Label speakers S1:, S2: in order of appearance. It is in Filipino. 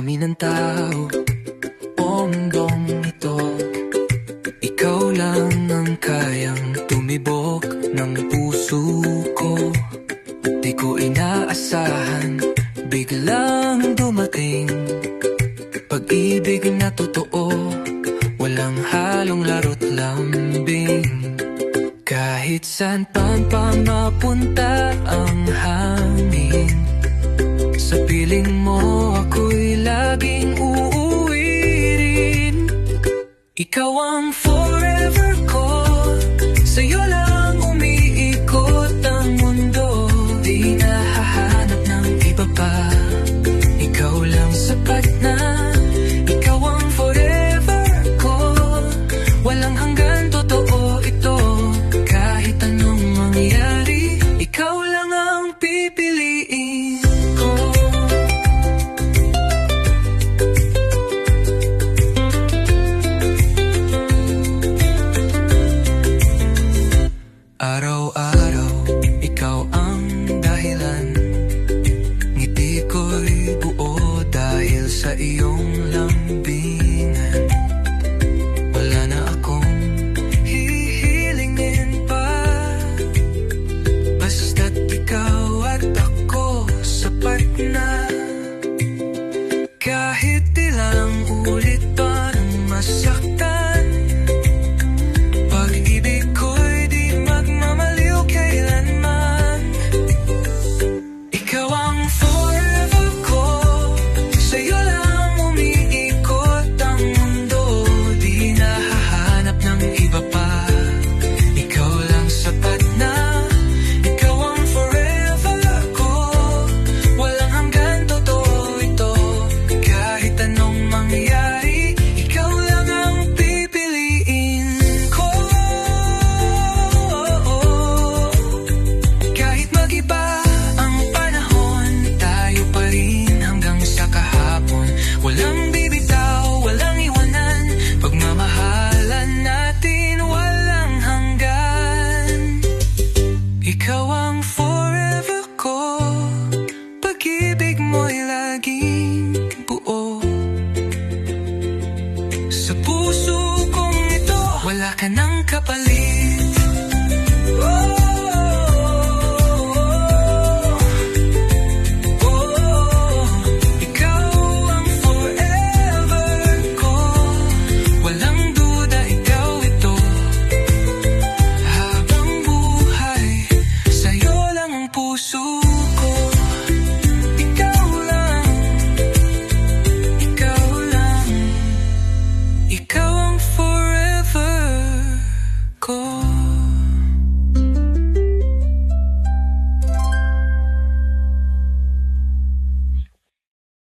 S1: dami ng tao o mundong ito, ikaw lang ang kayang tumibok ng puso ko. Di ko inaasahan, biglang dumating pag-ibig na totoo, walang halong laro't lambing. Kahit saan pa mapunta ang hangin, sa piling mo ako'y laging uuwi rin. Ikaw ang forever ko, sa'yo lang umiikot ang mundo. Di nahahanap ng iba pa, ikaw lang sapat na